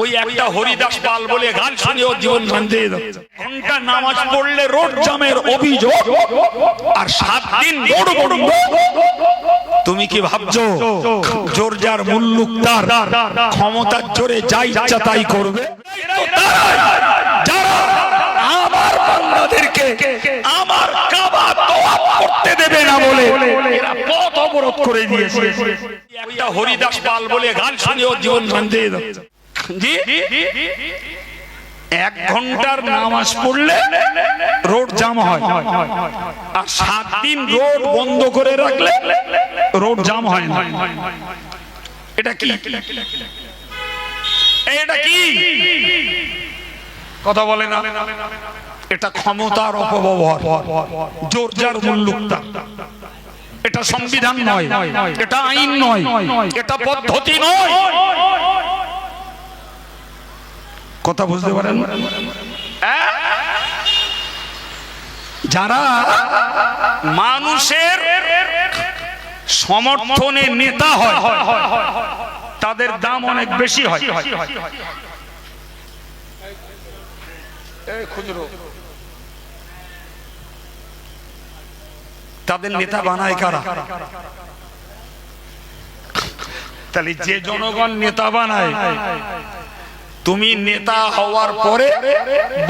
ওই একটা হরিদাস পাল বলে গান শুনে ওর জীবন শান্তি ঘন্টা নামাজ পড়লে রোড জামের অভিযোগ আর 7 দিন রোড বন্ধ। তুমি কি ভাবছো জোর যার মুল্লুক তার ক্ষমতার জোরে যা ইচ্ছা তাই করবে? যারা আমার বান্দাদেরকে আমার কাবা তওয়াফ করতে দেবে না বলে এরা পথ অবরোধ করে দিয়েছে। একটা হরিদাস পাল বলে গান শুনে ওর জীবন শান্তি জি 1 ঘন্টার নামাজ পড়লে রোড জাম হয় আর 7 দিন রোড বন্ধ করে রাখলে রোড জাম হয় না। এটা কি? এটা কি কথা বলে না? এটা ক্ষমতার অপব্যবহার, জোর যার মুল্লুকতা। এটা সংবিধান নয়, এটা আইন নয়, এটা পদ্ধতি নয়। কথা বুঝতে পারেন? যারা মানুষের সমর্থনে নেতা হয় তাদের দাম অনেক বেশি হয়। তাদের নেতা বানায় কারা? তাহলে যে জনগণ নেতা বানায়, তুমি নেতা হওয়ার পরে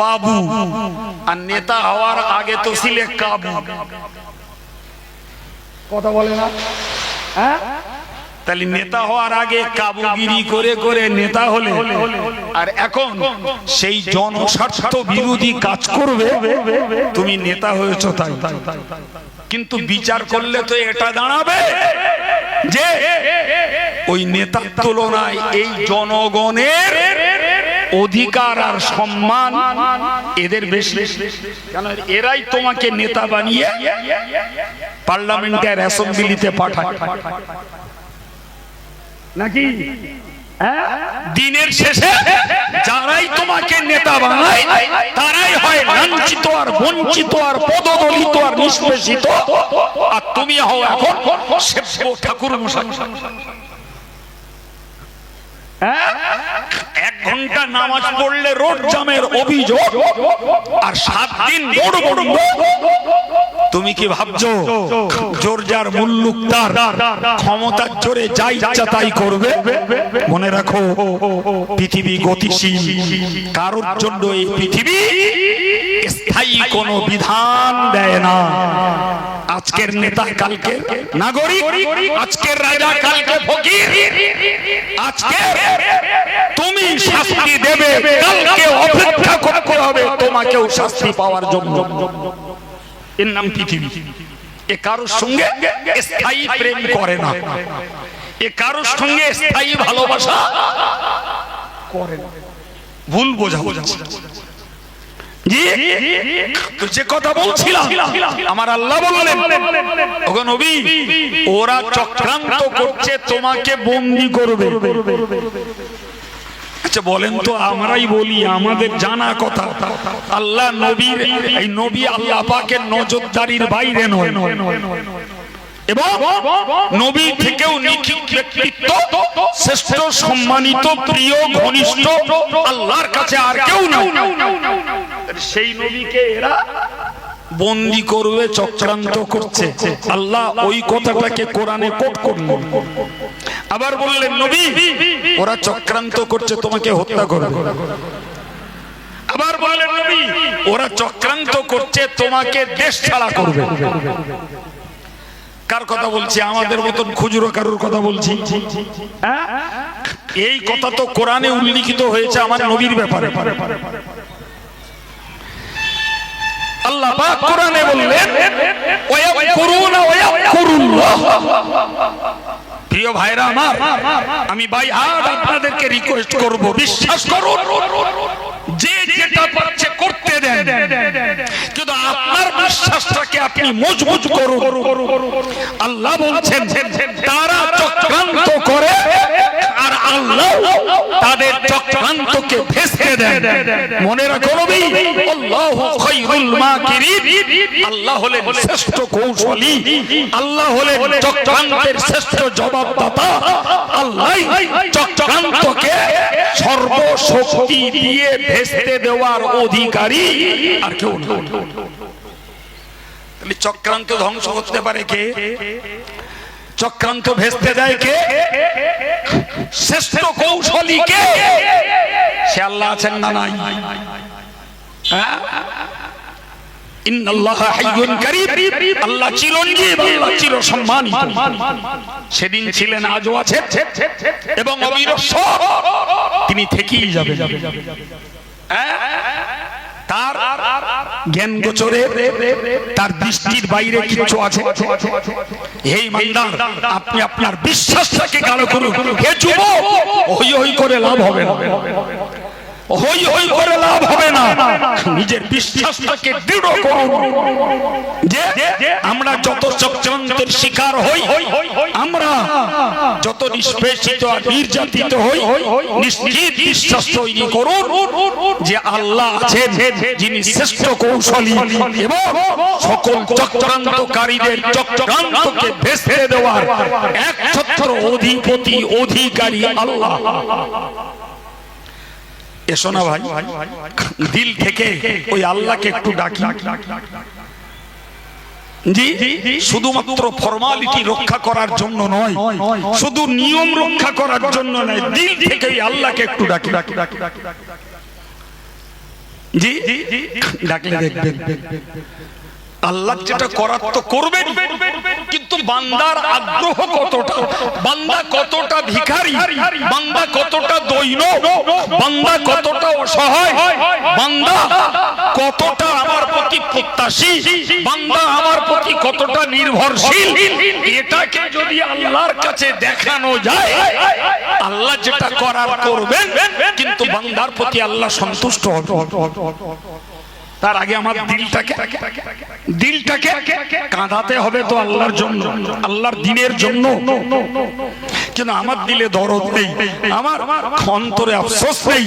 বাবু আর নেতা হওয়ার আগে তো ছিলে কাবু। কথা বলে না? তাহলে নেতা হওয়ার আগে কাবুগিরি করে করে নেতা হলে আর এখন সেই জনস্বার্থ বিরোধী কাজ করবে, তুমি নেতা হয়েছো তাই। কিন্তু বিচার করলে তো এটা দাঁড়াবে যে ওই নেতার তুলনায় এই জনগণের অধিকার আর সম্মান এদের বেশি। কেন? এরাই তোমাকে নেতা বানিয়ে পার্লামেন্টের অ্যাসেম্বলিতে পাঠায় নাকি? দিনের শেষে যারাই তোমাকে নেতা বানায় তারাই হয় লাঞ্ছিত আর বঞ্চিত আর পদদলিত আর নিষ্পেষিত, আর তুমি হও এখন সেব্য ঠাকুর মশাই। 1 ঘন্টা নামাজ পড়লে রোড জামের অভিযোগ আর 7 দিন রোড বন্ধ। তুমি কি ভাবছো জোর যার মুল্লুক তার ক্ষমতার জোরে যা ইচ্ছা তাই করবে? মনে রাখো পৃথিবী গতিশীল, কারোর জন্য এই পৃথিবী স্থায়ী কোনো বিধান দেয় না। আজকের নেতা কালকে নাগরিক, আজকের রাজা কালকে ফকির। আজকে তুমি শাস্তি দেবে, কালকে অপেক্ষা করতে হবে তোমাকেও শাস্তি পাওয়ার জন্য। এর নাম পৃথিবী। এ কারোর সঙ্গে স্থায়ী প্রেম করে না, এ কারোর সঙ্গে স্থায়ী ভালোবাসা করে না। ভুল বোঝা তো যে কথা বলছিলাম, আমার আল্লাহ বললেন ওগো নবী, ওরা চক্রান্ত করছে তোমাকে বন্দী করবে। আচ্ছা বলেন তো, আমরাই বলি, আমাদের জানা কথা, আল্লাহ নবীর এই নবী আল্লাহ পাকের নজরদারির বাইরে নয়, এবং নবী থেকেও নিখিল ব্যক্তিত্ব, শ্রেষ্ঠ, সম্মানিত, প্রিয়, ঘনিষ্ঠ আল্লাহর কাছে আর কেউ নাই। সেই নবীকে এরা বন্দী করবে, চক্রান্ত করছে। আল্লাহ ওই কথাটাকে কোরআনে কোট করলেন। আবার বললেন নবী, ওরা চক্রান্ত করছে তোমাকে হত্যা করবে। আবার বললেন নবী, ওরা চক্রান্ত করছে তোমাকে দেশ ছাড়া করবে। কার কথা বলছি? আমাদের মতন খুচরো কারুর কথা বলছি? এই কথা তো কোরআনে উল্লিখিত হয়েছে আমার নবীর ব্যাপারে। আল্লাহ পাক কোরআনে বললেন ওয়ায়াকুরুনা ওয়ায়াকুরুল্লাহ। প্রিয় ভাইরা আমার, আমি বাইহাট আপনাদেরকে রিকোয়েস্ট করব, বিশ্বাস করুন, যে যেটা পাচ্ছে করতে দেন, কিন্তু আপনার বিশ্বাসটাকে আপনি মজবুত করুন। আল্লাহ বলছেন তারা চক্রান্ত করে আর আল্লাহ তাদের চক্রান্তকে ভেস্তে দেন। মনে রাখো নবী, আল্লাহু খায়রুল মাকিরিন, আল্লাহ হলেন শ্রেষ্ঠ কৌশলী, আল্লাহ হলেন চক্রান্তের শ্রেষ্ঠ জবাবদাতা, আল্লাহ চক্রান্তকে সর্বশক্তি দিয়ে ভেস্তে দেওয়ার অধিকারী আর কেউ না। তাহলে চক্রান্ত ধ্বংস করতে পারে কে? চক্রান্ত ভেস্তে দেয় কে? শ্রেষ্ঠ কৌশলী কে? সে আল্লাহ আছেন না নাই? ইন্নাল্লাহা হাইয়ুন কারীম, আল্লাহ চিরঞ্জীব, আল্লাহ চিরসম্মানিত। সেদিন ছিলেন, আজও আছেন এবং অবিনশ্বর, তিনি থেকেই যাবেন। তার জ্ঞান গোচরে, তার দৃষ্টির বাইরে কিছু আছে? হে ইমানদার, আপনি আপনার বিশ্বাসটাকে গাঢ় করুন। হে যুবক, হই হই করে লাভ হবে না, হই হই করে লাভ হবে না। নিজের বিশ্বাসটাকে দৃঢ় করুন যে আমরা যত চক্রান্তের শিকার হই, আমরা যত নিষ্পেষিত আর নির্যাতিত হই, নিশ্চিত বিশ্বাস তৈরি করুন যে আল্লাহ আছেন, যিনি শ্রেষ্ঠ কৌশলী এবং সকল চক্রান্তকারীদের চক্রান্তকে ভেস্তে দেওয়ার একমাত্র অধিপতি, অধিকারী আল্লাহ। এসো না ভাই, দিল থেকে ওই আল্লাহকে একটু ডাকি। জি, শুধুমাত্র ফরমালিটি রক্ষা করার জন্য নয়, শুধু নিয়ম রক্ষা করার জন্য নয়, দিল থেকে ওই আল্লাহকে একটু ডাকি। জি, ডাকলে দেখবেন আল্লাহ যেটা করার তো করবেন, কিন্তু বান্দার আগ্রহ কতটা, বান্দা কতটা ভিখারি, বান্দা কতটা দৈন্য, বান্দা কতটা অসহায়, বান্দা কতটা আমার প্রতি প্রত্যাশী, বান্দা আমার প্রতি কতটা নির্ভরশীল, এটাকে যদি আল্লাহর কাছে দেখানো যায়, আল্লাহ যেটা করার করবেন, কিন্তু বান্দার প্রতি আল্লাহ সন্তুষ্ট হবে। তার আগে আমার দিলটাকে কাঁদাতে হবে তো আল্লাহর জন্য, আল্লাহর দ্বীনের জন্য। কিন্তু আমার দিলে দরদ নেই, আমার অন্তরে আফসোস নেই,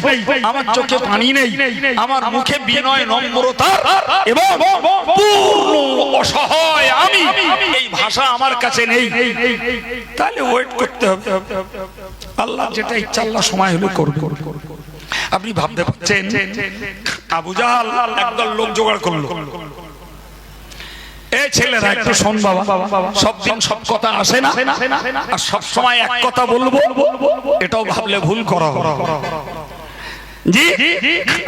আমার চোখে পানি নেই, আমার মুখে বিনয় নম্রতা এবং পূর্ণ অসহায় আমি, এই ভাষা আমার কাছে নেই। তাহলে ওয়েট করতে হবে, আল্লাহ যেটা ইচ্ছা আল্লাহ সময় হলে করবে। আপনি ভাবতে পারছেন, আবু জাহাল একদল লোক জোগাড় করলো, এই ছেলেরা একটু শোন বাবা, সব দিন সব কথা আসে না, আর সব সময় এক কথা বলবো, এটাও ভাবলে ভুল করা হবে। জি,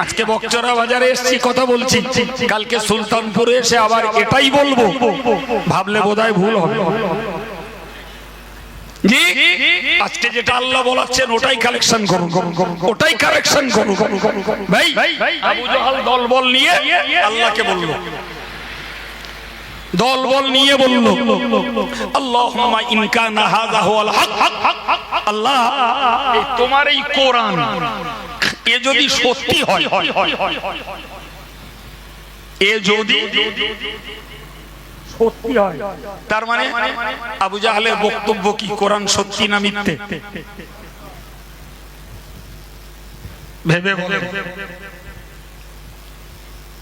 আজকে বকচরা বাজারে এসেছি, কথা বলছি, কালকে সুলতানপুরে এসে আবার এটাই বলবো, ভাবলে বোধহয় ভুল হবে। জি, আজকে যেটা আল্লাহ বলাচ্ছেন ওটাই কালেকশন করুন, ওটাই কারেকশন করুন। ভাই, আবু জাহাল দলবল নিয়ে আল্লাহকে বলল, দলবল নিয়ে বলল, আল্লাহুম্মা ইন কানা হাযা হুয়াল হক, আল্লাহ তোমার এই কোরআন এ যদি সত্যি হয়, এ যদি সত্যি হয়, তার মানে আবু জাহালের বক্তব্য কি কোরআন সত্যি না মিথ্যে? ভেবে বলেন,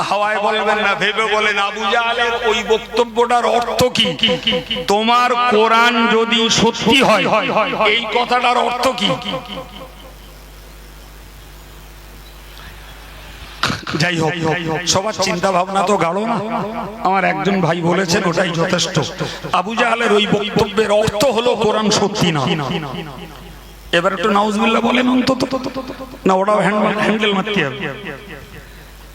হাওয়ায় বলবেন না, ভেবে বলেন আবু জাহালের ওই বক্তব্যটার অর্থ কি? তোমার কোরআন যদি সত্যি হয়, এই কথাটার অর্থ কি? যাই হোক, সবার চিন্তা ভাবনা তো গাঢ় না। আমার একজন ভাই বলেছেন ওটাই যথেষ্ট। আবু জাহালের ওই বক্তব্যের অর্থ হলো কোরআন সত্যি না। এবার একটু নাউজুবিল্লাহ বলেন অন্তত, না ওটাও হ্যান্ডেল মারতে হবে।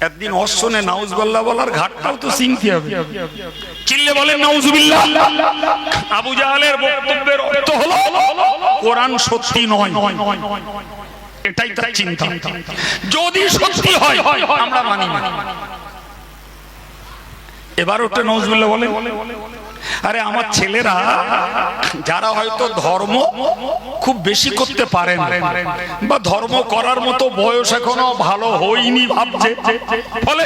একদিন অশ্বনে নাউজুবিল্লাহ বলার ঘাটটাও তো চিনতে হবে। চিল্লে বলেন নাউজুবিল্লাহ। আবু জাহালের বক্তব্যের অর্থ হলো কোরআন সত্যি নয়, এটাই তার চিন্তা। যদি সত্যি হয় আমরা মানি না। এবার ওটা নাউজুবিল্লাহ বলেন। আরে আমার ছেলেরা যারা হয়তো ধর্ম খুব বেশি করতে পারে না, বা ধর্ম করার মতো বয়স এখনো ভালো হয়নি ভাবছে, ফলে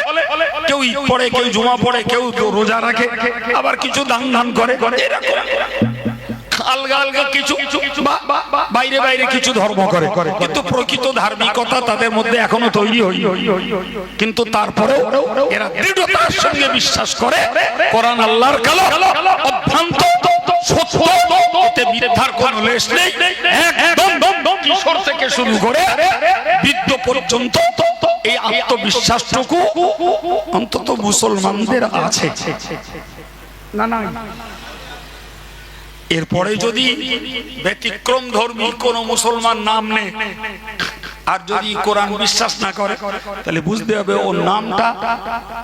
কেউ ঈদ পড়ে, কেউ জুমা পড়ে, কেউ রোজা রাখে, আবার কিছু দান করে, আলগা আলগা কিছু বাইরে বাইরে কিছু ধর্ম করে, কিন্তু প্রকৃত ধার্মিকতা তাদের মধ্যে এখনো তৈরি হয়নি। কিন্তু তারপরেও এরা দৃঢ়তার সঙ্গে বিশ্বাস করে কোরআন আল্লাহর কালাম, অভ্রান্ত সত্য, এতে মিথ্যার কোনো লেশ নেই। একদম কিশোর থেকে শুরু করে বৃদ্ধ পর্যন্ত এই আত্মবিশ্বাসটুকু অন্তত মুসলমানদের আছে না? না। এরপরে যদি ব্যতিক্রম ধর্মী কোন মুসলমান নাম নেয় আর যদি কোরআন বিশ্বাস না করে, তাহলে বুঝতে হবে ওর নামটা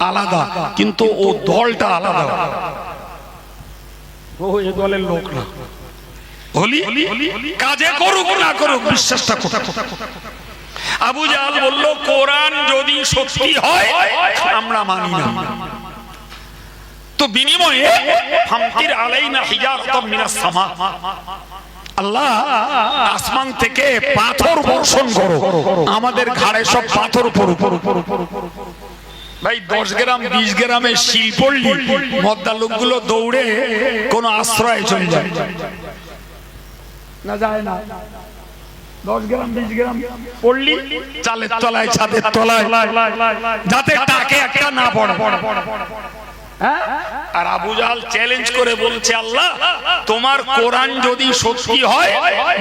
আলাদা, কিন্তু ও দলটা আলাদা। ও এ দলের লোক না, হলি কাজে করুক না করুক বিশ্বাসটা কোথা। আবু জাহাল বলল, কোরআন যদি সত্যি হয় আমরা মানি না, তো বিনিময়ে ফামতির আলাইনা হিজারাতাম মিনাস সামা, আল্লাহ আসমান থেকে পাথর বর্ষণ করো, আমাদের ঘাড়ে সব পাথর পড়ুক। ভাই 10 গ্রাম 20 গ্রামের শিল পড়লি মদ্দা লোকগুলো দৌড়ে কোন আশ্রয়ে চলে যায় না? যায় না। 10 গ্রাম 20 গ্রাম পড়লি চালের তলায়, ছাদের তলায়, যাতে টাকে একটা না পড়ে। আর আবু জাহাল চ্যালেঞ্জ করে বলছে, আল্লাহ তোমার কোরআন যদি সত্যি হয়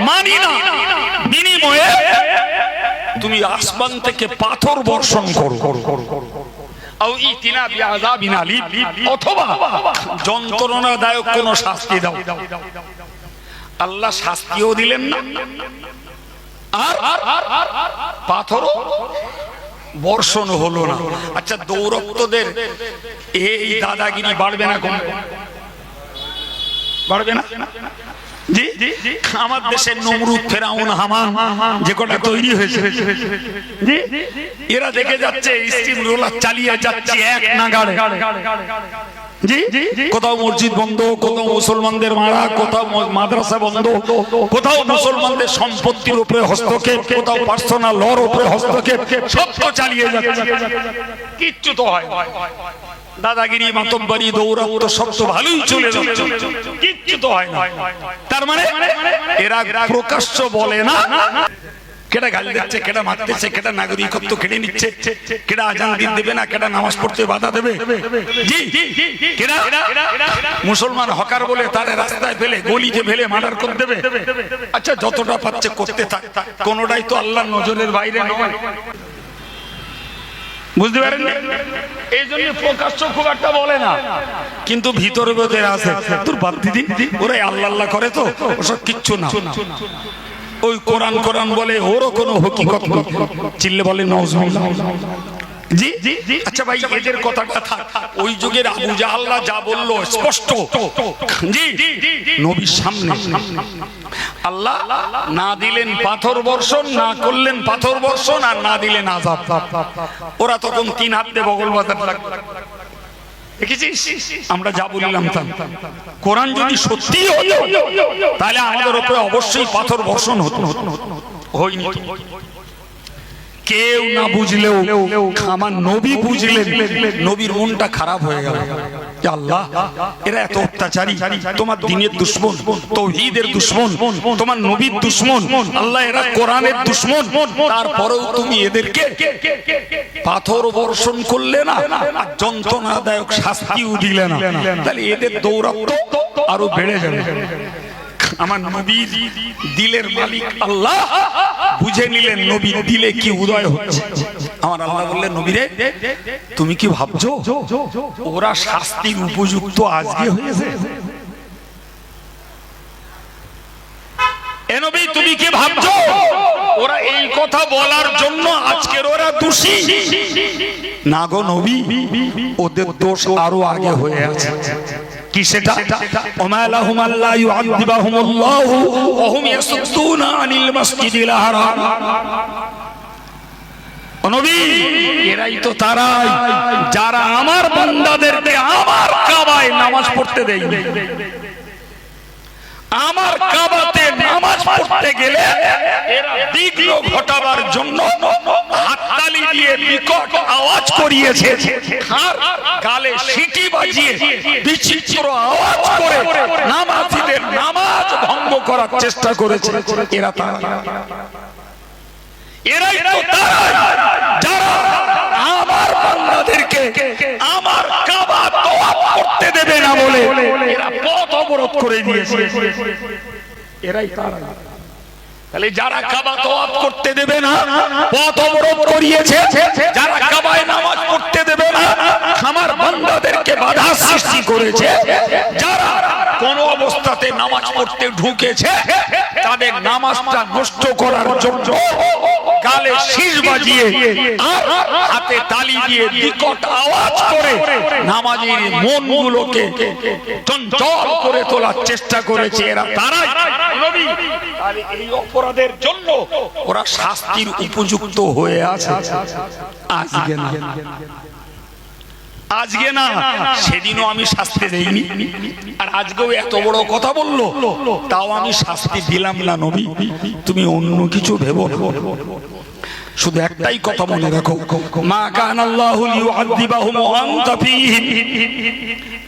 মানি না, বিনিময়ে তুমি আসমান থেকে পাথর বর্ষণ করো, অথবা যন্ত্রণাদায়ক কোন শাস্তি দাও। আল্লাহ শাস্তিও দিলেন না আর পাথরও বর্ষণ হলো না। আচ্ছা, দৌরত্বদের এই দাদাগিরি বাড়বে না? কমবে? বাড়বে না? জি, আমার দেশের নমরুদ, ফেরাউন, হামান যে কটা তৈরি হয়েছে, এরা দেখে যাচ্ছে স্টিম রোলার চালিয়ে যাচ্ছে এক নাগাড়ে। জি, কোথাও মসজিদ বন্ধ, কোথাও মুসলমানদের মারা, কোথাও মাদ্রাসা বন্ধ, কোথাও মুসলমানদের সম্পত্তির উপরে হস্তক্ষেপ, কোথাও পার্সোনাল লর উপরে হস্তক্ষেপ, সব তো চালিয়ে যাচ্ছে, কিচ্ছু তো হয়। দাদাগিরি, মাতব্বরি, দৌরাত্ম সব তো ভালোই চলে যাচ্ছে, কিচ্ছু তো হয় না। তার মানে এরা প্রকাশ্য বলে না, কেটা গালি দিচ্ছে, কেটা মারতেছে, কেটা নাগরিকত্ব কেড়ে নিচ্ছে, কেটা আজান দিন দেবে না, কেটা নামাজ পড়তে বাধা দেবে, জি কেটা মুসলমান হকার বলে তার রাস্তায় ফেলে, গলিতে ফেলে মার্ডার করে দেবে। আচ্ছা, যতটা পাচ্ছে করতে থাক, কোনোটাই তো আল্লাহর নজরের বাইরে নয়। বুঝতে পারেন? এই জন্য প্রকাশ্য খুব একটা বলে না, কিন্তু ভিতরে ভিতরে আছে তোর বাদ দিদি, ওরাই আল্লাহ আল্লাহ করে, তো ওসব কিচ্ছু না। ওই কোরআন কোরআন বলে, ওরও কোনো হকিকত নেই, চিল্লে বলে নাউজুবিল্লাহ। জি, আচ্ছা ভাই, এদের কথাটা থাক। ওই যুগের আবু জাহাল যা বললো স্পষ্ট, জি নবীর সামনে আল্লাহ না দিলেন পাথর বর্ষণ, না করলেন পাথর বর্ষণ, আর না দিলেন আযাব। ওরা তখন 3 হাত দিয়ে বগল বাজাতে লাগলো। দেখেছিস আমরা যা বললাম, কোরআন যদি সত্যি হতো তাহলে আমাদের উপরে অবশ্যই পাথর বর্ষণ হতো, হয়নি। কেউ না বুঝলেও আমার নবী বুঝলেন, নবীর মনটা খারাপ হয়ে গেল। আল্লাহ, এরা এত অত্যাচারী, তোমার দ্বীনের দুশমন, তাওহীদের দুশমন, তোমার নবীর দুশমন, আল্লাহ এরা কোরআনের দুশমন, তারপরেও তুমি এদেরকে পাথর বর্ষণ করলে না, আর যন্ত্রণাদায়ক শাস্তিও দিলে না, তাহলে এদের দৌরাত্ম্য আরো বেড়ে যাবে। আমার নবীর দিলের মালিক আল্লাহ বুঝে নিলেন নবীর দিলে কি উদয় হচ্ছে। আমার আল্লাহ বললেন, নবীরে তুমি কি ভাবছো ওরা শাস্তির উপযুক্ত আজকে হয়েছে? এ নবী, তুমি কি ভাবছো ওরা এই কথা বলার জন্য আজকের ওরা দোষী? না গো নবী, ওদের দোষ আরো আগে হয়ে আছে। কি সেটা? ওমা লাহুম আল্লা ইউআযিবাহুমুল্লাহু ওয়া হুম ইয়াসুদ্দুনা আনিল মাসজিদিল হারাম। ও নবী, এরাই তো তারাই যারা আমার বান্দাদেরকে আমার কাবায় নামাজ পড়তে দেয়। আমার কাবাতে নামাজ পড়তে গেলে এরা বিঘ্ন ঘটাবার জন্য হাততালি দিয়ে বিকট আওয়াজ করিয়েছে, আর গালে সিটি বাজিয়ে বিচিত্র আওয়াজ করে নামাজীদের নামাজ করার চেষ্টা করেছে এরা তারা, এরাই তো তারা যারা আমার বান্দাদেরকে আমার কাবা তওয়াফ করতে দেবে না বলে এরা পথ অবরোধ করে দিয়েছে। এরাই তারা। তাহলে যারা কাবা তওয়াফ করতে দেবে না পথ অবরোধ করিয়েছে, যারা কাবায় নামাজ পড়তে দেবে না আমার বান্দাদেরকে বাধা সৃষ্টি করেছে, যারা কোন অবস্থাতে নামাজ পড়তে ঢুকেছে তাদের নামাজটা নষ্ট করার জন্য গালে শীষ বাজিয়ে আর হাতে তালি দিয়ে বিকট আওয়াজ করে নামাজের মনগুলোকে চঞ্চল করে তোলার চেষ্টা করেছে এরা তারাই। তাহলে এই অপরাধের জন্য ওরা শাস্তির উপযুক্ত হয়ে আছে। আজকে না, আজকে না, সেদিনও আমি শাস্তি দেইনি, আর আজকেও এত বড় কথা বললো তাও আমি শাস্তি দিলাম না। নবী তুমি অন্য কিছু ভেবো না, শুধু একটাই কথা মনে রাখো, মা কানা আল্লাহু লিউআযিবাহুম ওয়া আনতা ফীহিম।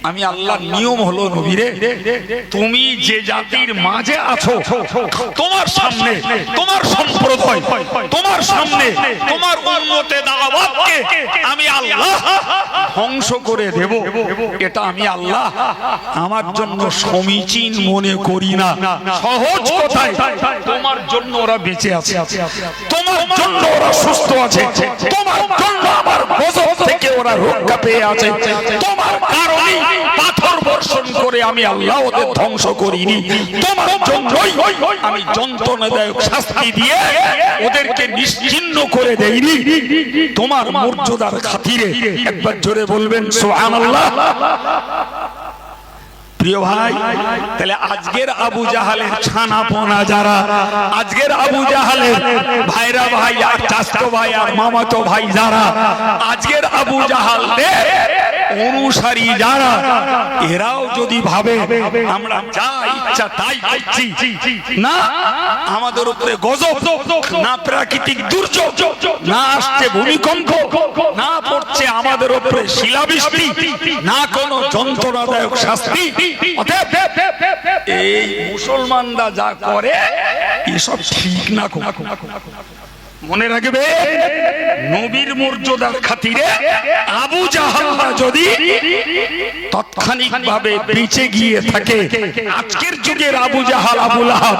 আমি আল্লাহর নিয়ম হলো নবীরে তুমি যে জাতির মাঝে আছো তোমার সামনে তোমার সম্প্রদায় তোমার সামনে তোমার উম্মতে দাওয়াতকে আমি আল্লাহ ধ্বংস করে দেব, এটা আমি আল্লাহ আমার জন্য সমীচীন মনে করি না। সহজ কথায় তোমার জন্য ওরা বেঁচে আছে, তোমার জন্য ওরা সুস্থ আছে, তোমার জন্য আমার গজব থেকে ওরা রক্ষা পেয়ে আছে, তোমার কারণে পাথর বর্ষণ করে আমি আল্লাহ ওদের ধ্বংস করিনি, তোমার জন্যই আমি যন্ত্রণাদায়ক শাস্তি দিয়ে ওদেরকে নিশ্চিহ্ন করে দেইনি তোমার মর্যাদার খাতিরে। একবার জোরে বলবেন সুবহানাল্লাহ। প্রিয় ভাই, তাহলে আজকের আবু জাহালের ছানাপোনা যারা, আজকের আবু জাহালের ভাইরা ভাই আর চাচতো ভাই আর মামাতো ভাই যারা, আজকের আবু জাহালদের অনুসারী যারা, এরাও যদি ভাবে আমরা যা ইচ্ছা তাই করছি, না আমাদের উপরে গজব, না প্রাকৃতিক দুর্যোগ, না আসছে ভূমিকম্প, না পড়ছে আমাদের উপরে শিলাবৃষ্টি, না কোনো যন্ত্রণাদায়ক শাস্তি, এই মুসলমানরা যা করে এসব ঠিক না। মনে রাখবে নবীর মর্যাদার খাতিরে আবু জাহালরা যদি তাৎক্ষণিকভাবে বেঁচে গিয়ে থাকে, আজকের যুগের আবু জাহাল, আবু লাহাব,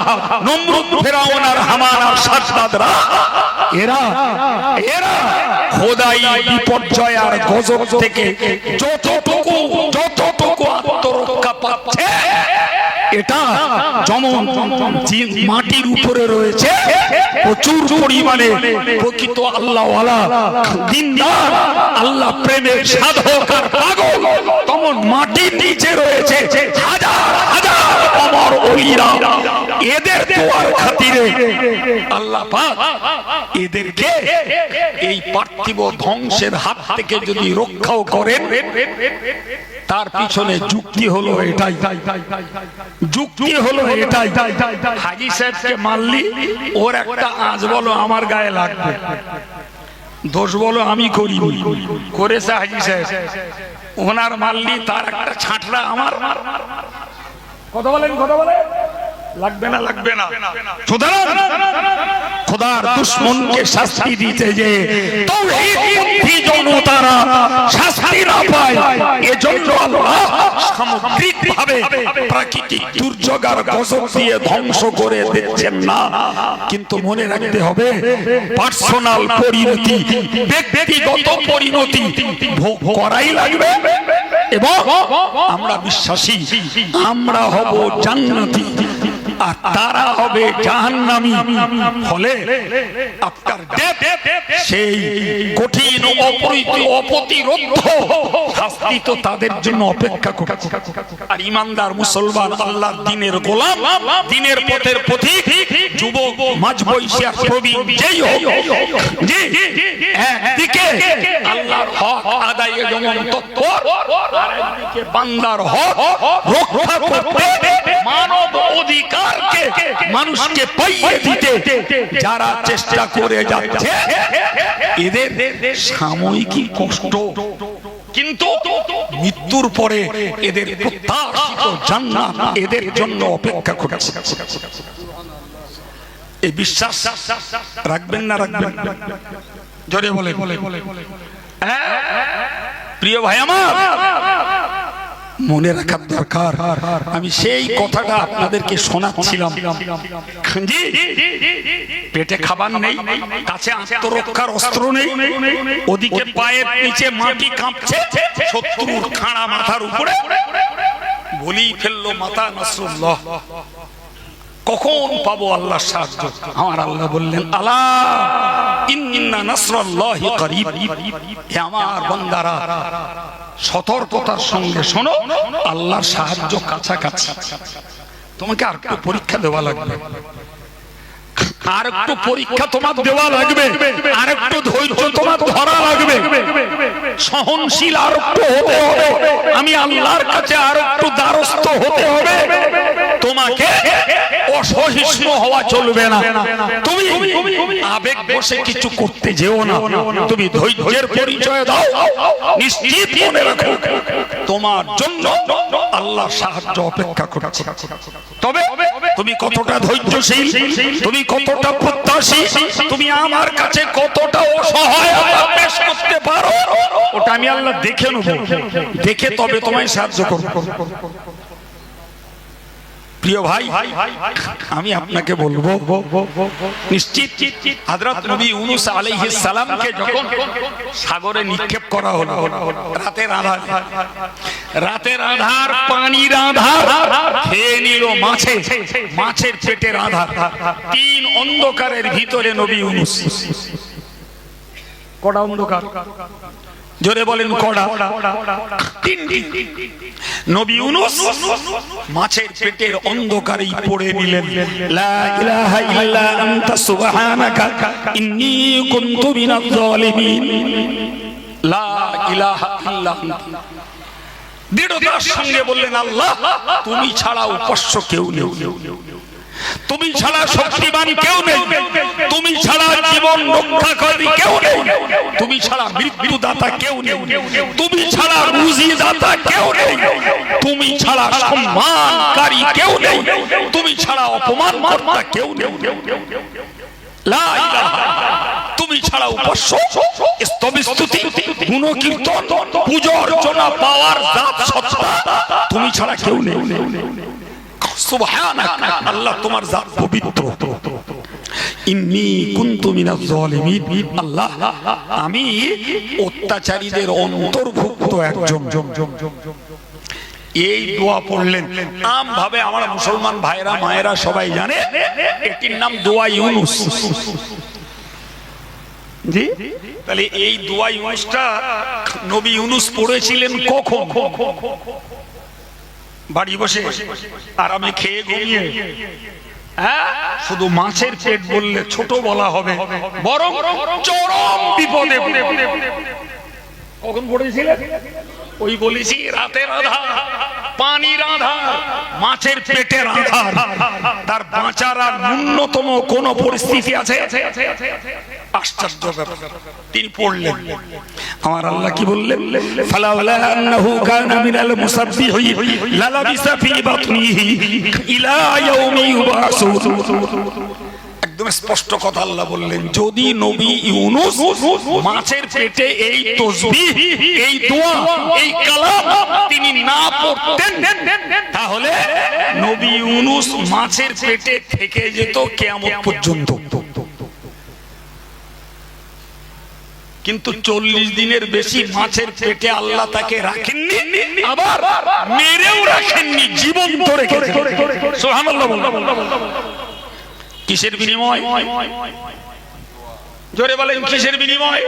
নমরুদ, ফিরাউন আর হামান আর সাদ্দাদরা এরা খোদাই বিপর্যয় আর গজব থেকে যতটুকু আত্মরক্ষা পাচ্ছে এটা যেমন মাটির উপরে রয়েছে প্রচুর পরিমাণে প্রকৃত আল্লাহওয়ালা দিনদার আল্লাহ প্রেমের সাধক আর পাগল, তেমন মাটির নিচে রয়েছে হাজার হাজার অমর ওলিরা। এদের দোয়ার খাতিরে আল্লাহ পাক এদেরকে এই পার্থিব ধ্বংসের হাত থেকে যদি রক্ষাও করেন, তার পিছনে যুক্তি হলো এটাই, যুক্তি হলো এটাই, হাজী সাহেবকে মারলি ওর একটা আঁচ বলো আমার গায়ে লাগবে, দোষ বলো আমি করিনি, করেছে হাজী সাহেব, ওনার মারলি তার একটা ছাঁটরা আমার। কথা বলেন, কথা বলেন, লাগবে না, লাগবে না। সুতরাং খোদার দুশমনকে শাস্তি দিতে যে তৌহিদপন্থী জনতারা শাস্তি না পায়, এজন্য আল্লাহ সামগ্রিকভাবে প্রাকৃতিক দুর্যোগ আর গজব দিয়ে ধ্বংস করে দিচ্ছেন না। কিন্তু মনে রাখতে হবে পার্সোনাল পরিণতি, ব্যক্তিগত পরিণতি ভোগ করাই লাগবে, এবং আমরা বিশ্বাসী আমরা হব জান্নাতি আর তারা হবে জাহান্নামী। ফলে আপনার সেই কঠিন অপ্রতিরোধ্য শাস্তি তো তাদের জন্য অপেক্ষা করছে। আর ইমানদার মুসলমান আল্লাহর দ্বীনের গোলাম, দ্বীনের পথের পথিক, যুবক, মাঝবয়সী আর প্রবীণ যেই হোক, একদিকে আল্লাহর হক আদায়ে যেমন তৎপর, আর একদিকে বান্দার হক রক্ষা করতে, মানব অধিকার মানুষকে পাইয়ে দিতে যারা চেষ্টা করে যাচ্ছে, এদের সাময়িক কষ্ট কিন্তু মৃত্যুর পরে এদের প্রত্যাশিত জান্নাত এদের জন্য অপেক্ষা করছে। এই বিশ্বাস রাখবেন না রাখবেন? জোরে বলে। প্রিয় ভাই আমার, মনে রাখার দরকার। আমি সেই কথাটা আপনাদেরকে শোনাচ্ছিলাম। পেটে খাবার নেই, কাছে আত্মরক্ষার অস্ত্র নেই, ওদিকে পায়ের নিচে মাটি কাঁপছে, শত্রুর খাড়া মাথার উপরে বলি ফেললো মাতা নাসরুল্লাহ। কখন পাবো আল্লাহর সাহায্য? আমার আল্লাহ বললেন, আলা ইন্না নাসরাল্লাহি করিব। হে আমার বান্দারা, সতর্কতার সঙ্গে শোনো, আল্লাহর সাহায্য কাছাকাছি। তোমাকে আর একটু পরীক্ষা দেওয়া লাগবে, আর একটু পরীক্ষা তোমার দেওয়া লাগবে, আর একটু ধৈর্য তোমার ধরা লাগবে, সহনশীল আর একটু হতে হবে। আমি আল্লাহর কাছে আর একটু দ্বারস্থ হতে হবে। তোমাকে অসহিষ্ণু হওয়া চলবে না। তুমি আবেগ বসে কিছু করতে যেও না। তুমি ধৈর্যের পরিচয় দাও। নিশ্চিত মনে রাখো, তোমার জন্য আল্লাহর সাহায্য অপেক্ষা করছে। তবে তুমি কতটা ধৈর্যশীল, তুমি কতটা প্রত্যাশী, তুমি আমার কাছে কতটা অসহায়তা পেশ করতে পারো, ওটা আমি আল্লাহ দেখে নেব। দেখে তবে তোমায় সাহায্য করব। প্রিয় ভাই, আমি আপনাকে বলবো, নিশ্চিত হযরত নবী ইউনূস আলাইহিস সালামকে যখন সাগরে নিক্ষেপ করা হলো, রাতের আধার পানির আধার খেয়ে নিল মাছে, মাছের পেটের আধার। তিন অন্ধকারের ভিতরে নবী ইউনূস। কড়া অন্ধকার, জোরে বলেন কড়া। নবী ইউনূস মাছের পেটের অন্ধকারেই পড়ে নিলেন, লা ইলাহা ইল্লা আনতা সুবহানাকা ইন্নী কুনতু মিনাজ জালিমিন। লা ইলাহা ইল্লা আনতা। দৃঢ়তার সঙ্গে বললেন, আল্লাহ তুমি ছাড়া উপাস্য কেউ নেই, তুমি ছাড়া শক্তিমান কেউ নেই, তুমি ছাড়া জীবন রক্ষাকারী কেউ নেই, তুমি ছাড়া মৃত্যুদাতা কেউ নেই, তুমি ছাড়া রুজি দাতা কেউ নেই, তুমি ছাড়া সম্মানকারী কেউ নেই, তুমি ছাড়া অপমানকর্তা কেউ নেই। লা ইলাহা, তুমি ছাড়া উপাস্য, স্তবস্তুতি, গুণকীর্তন, পূজা অর্চনা পাওয়ার জাত সত্তা তুমি ছাড়া কেউ নেই। সুবহানাক, আল্লাহ তোমার জাত পবিত্র। ইন্নী কুনতু মিনাজ জালিমিন, আল্লাহ আমি অত্যাচারীদের অন্তর্ভুক্ত একজন। এই দোয়া পড়লেন আম ভাবে আমার মুসলমান ভাইরা মায়েরা সবাই জানে, এটির নাম দোয়া ইউনূস। জি, তাহলে এই দোয়া ইউনূসটা নবী ইউনূস পড়েছিলেন কখন? বাড়ি বসে আরামে খেয়ে ঘুমিয়ে? শুধু মাছের পেট বললে ছোট বলা হবে, বরং চরম বিপদে। কখন পড়েছিলেন? ওই বলেছি রাতের আধার, পানির আধার, মাছের পেটের আধার। তার বাঁচার আর ন্যূনতম কোন পরিস্থিতি আছে? আশ্চর্য ব্যাপার। তিনি পড়লেন, আমার আল্লাহ কি বললেন? ফালাউলা আন্নাহু কানা মিনাল মুসাব্বিহিন লালাবিসা ফি বাতনিহি ইলা ইয়াউমি ইউবাসুন। একদম স্পষ্ট কথা আল্লাহ বললেন, যদি নবী ইউনূস মাছের পেটে এই তাসবিহ, এই দোয়া, এই কালাম তিনি না পড়তেন, তাহলে নবী ইউনূস মাছের পেটে থেকে যেত কিয়ামত পর্যন্ত। কিন্তু 40 দিনের বেশি মাছের পেটে আল্লাহ তাকে রাখেননি, আবার মেরেও রাখেননি, জীবন্ত রেখেছেন। সুবহানাল্লাহ। কিসের বিনিময়? জোরে বলেন, কিসের বিনিময়?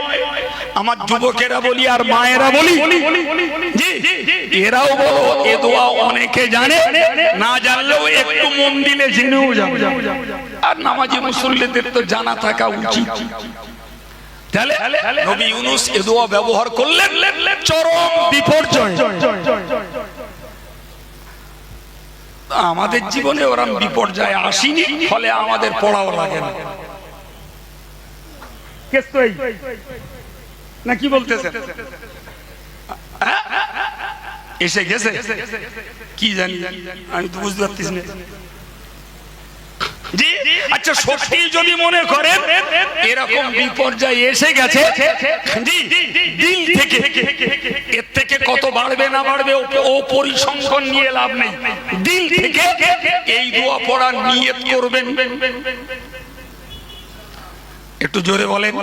আমার যুবকেরা বলি আর মায়েরা বলি, জি এরাও বলো, এ দোয়া অনেকে জানে, না জানলেও একটু মন দিলে জেনেও যাবে। আর নামাজি মুসল্লিদের তো জানা থাকা উচিত। তাহলে নবী ইউনূস এ দোয়া ব্যবহার করলেন, চরম বিপর্যয়। আমাদের জীবনে ওরকম বিপর্যয় আসেনি, ফলে আমাদের পড়াও লাগে না। না কি বলতেছেন? এসে গেছে কি জানি, আমি তো বুঝতে পারতেছি না। জি, আচ্ছা সত্যি যদি মনে করেন এরকম বিপর্যয় এসে গেছে, জি দিল থেকে, এর থেকে কত বাড়বে না বাড়বে ও পরিসংখ্যান নিয়ে লাভ নেই। দিল থেকে এই দোয়া পড়ার নিয়ত করবেন। একটু জোরে বলেন,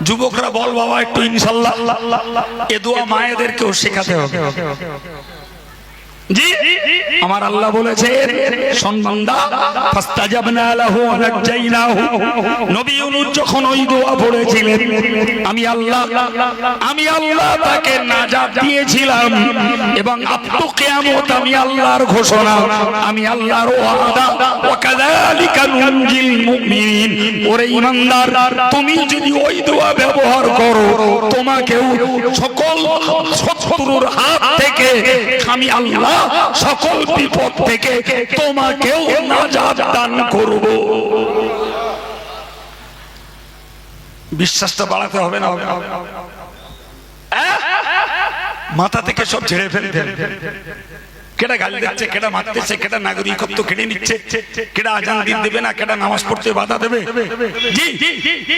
যুবকরা বল বাবা একটু ইনশাআল্লাহ। এ দোয়া মায়েদেরকেও শেখাতে হবে। জি, আমার আল্লাহ বলেছে সম্মানদা ফাস্তাজাবনা লাহু ওয়া নাজাইনাহু। নবী ইউনূস যখন ওই দোয়া পড়েছিলেন, আমি আল্লাহ তাকে নাজাত দিয়েছিলাম, এবং আপ্তু কিয়ামত আমি আল্লাহর ঘোষণা, আমি আল্লাহর ওয়াদা। ওয়া কাযালিকা নুনজিল মুমিনিন। ওরে ঈমানদার, তুমি যদি ওই দোয়া ব্যবহার করো, তোমাকেও সকল শত্রুর হাত থেকে আমি আল্লাহ সকল বিপদ থেকে তোমাকেও নাজাত দান করব। বিশ্বাসটা বাড়াতে হবে না? মাথা থেকে সব ঝেড়ে ফেলতে। কেডা গালি দিচ্ছে, কেডা মারতেছে, কেডা নাগরিকত্ব কেড়ে নিচ্ছে, কেডা আজান দিন দেবে না, কেডা নামাজ পড়তে বাধা দেবে, জি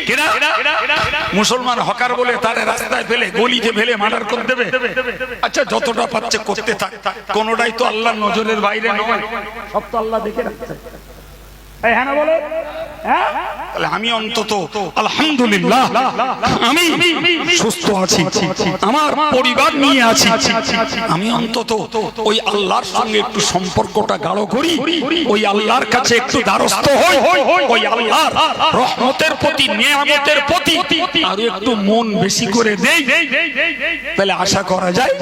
কেডা মুসলমান হকার বলে তারে রাস্তায় ফেলে গলিতে ফেলে মার্ডার করে দেবে। আচ্ছা যতটা পাচ্ছে করতে থাক, কোনোটাই তো আল্লাহর নজরের বাইরে নয়, সব তো আল্লাহ দেখে রাখছে। হ্যাঁ না বলে, তাহলে আমি অন্তত আলহামদুলিল্লাহ আমি সুস্থ আছি, আমার পরিবার নিয়ে আছি, আমি অন্তত ওই আল্লাহর সঙ্গে একটু সম্পর্কটা গাঢ় করি, ওই আল্লাহর কাছে একটু দ্বারস্থ হই, ওই আল্লাহর রহমতের প্রতি, নিয়ামতের প্রতি আর একটু মন বেশি করে দেই, তাহলে আশা করা যায়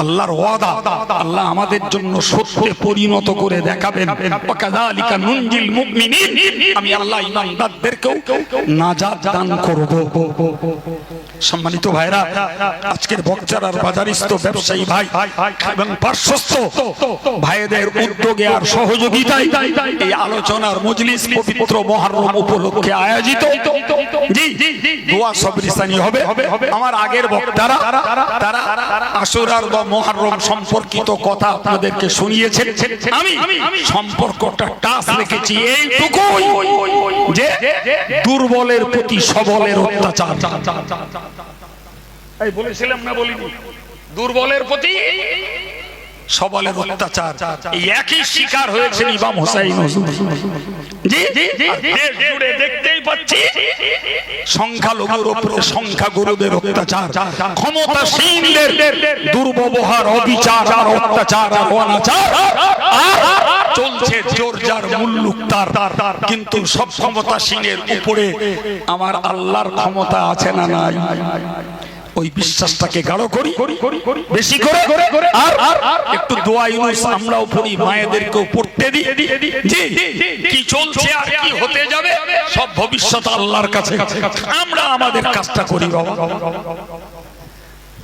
আল্লাহর ওয়াদা আল্লাহ আমাদের জন্য সত্যে পরিণত করে দেখাবেন। ওয়াকাযালিকা নুনজিল মুমিনিন, আমি আল্লাহ ঈমানদারদেরকেও নাজাত দান করব। সম্মানিত ভাইরা, আজকের বক্তার আর বাজারিস্ত ব্যবসায়ী ভাই এবং পার্শ্বস্থ ভাইদের উদ্যোগে আর সহযোগিতায় এই আলোচনার মজলিস পবিত্র মুহররম উপলক্ষে আয়োজিত। জি, দোয়া সবরিস্তানি হবে। আমার আগের বক্তারা তারা আশুরার বা মুহররম সম্পর্কিত কথা আপনাদেরকে শুনিয়েছেন। আমি সম্পর্কটা টাচ রেখেছি এইটুকুই যে দুর্বলের প্রতি সবলের অত্যাচার। এই বলেছিলাম না বলিনি? দুর্বলের প্রতি সবলের অত্যাচার, এই একই শিকার হয়েছেন ইমাম হোসেন। জি দেশ জুড়ে দেখতেই পাচ্ছি সংখ্যালঘুর উপরে সংখ্যাগুরুদের অত্যাচার, ক্ষমতাসীনদের দুর্ব্যবহার, অবিচার আর অত্যাচার আর অনাচার চলছে জোরজার মুল্লুকতার। কিন্তু সব ক্ষমতাসীনের উপরে আমার আল্লাহর ক্ষমতা আছে না নাই? ওই বিশ্বাসটাকে গাঢ় করি বেশি করে, আর একটু দোয়া ইউনূস আমরাও পড়ি, মায়েদেরকেও পড়তে দিই। জি, কি চলছে আর কি হতে যাবে সব ভবিষ্যৎ আল্লাহর কাছে, আমরা আমাদের কাজটা করি। বাবা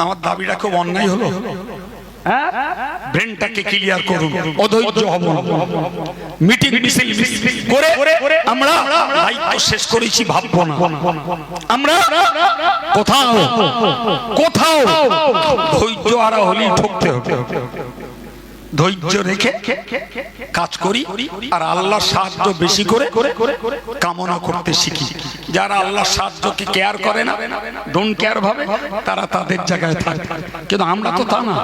আমার দাবিটা খুব অন্যায় হলো, ব্রেনটাকে ক্লিয়ার করুন, অধৈর্য হব না, মিটিং মিছিল করে আমরা দায়িত্ব শেষ করেছি ভাববো না। আমরা কোথাও ধৈর্য হারা হলেই ঠকতে হবে। ধৈর্য রেখে কাজ করি আর আল্লাহর সাহায্য বেশি করে কামনা করতে শিখি। যারা আল্লাহর সাহায্যকে কেয়ার করে না, ডোন্ট কেয়ার ভাবে, তারা তাদের জায়গায় থাকে। কিন্তু আমরা তো তা না,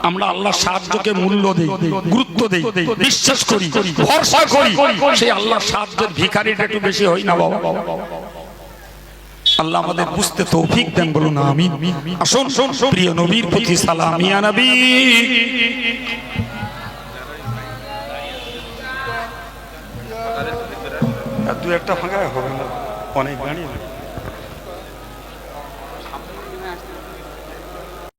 আমরা আল্লাহর সাহায্যকে মূল্য দেই, গুরুত্ব দেই, বিশ্বাস করি, ভরসা করি। সেই আল্লাহর সাহায্যের ভিখারিটা একটু বেশি হই না বাবা। আল্লাহ আমাদের বুঝতে তৌফিক দেন, বলুন আমিন। আসুন প্রিয় নবীর প্রতি সালাম। ইয়া নবী, দু একটা ফাঁকা হবে না, অনেক গাড়ি।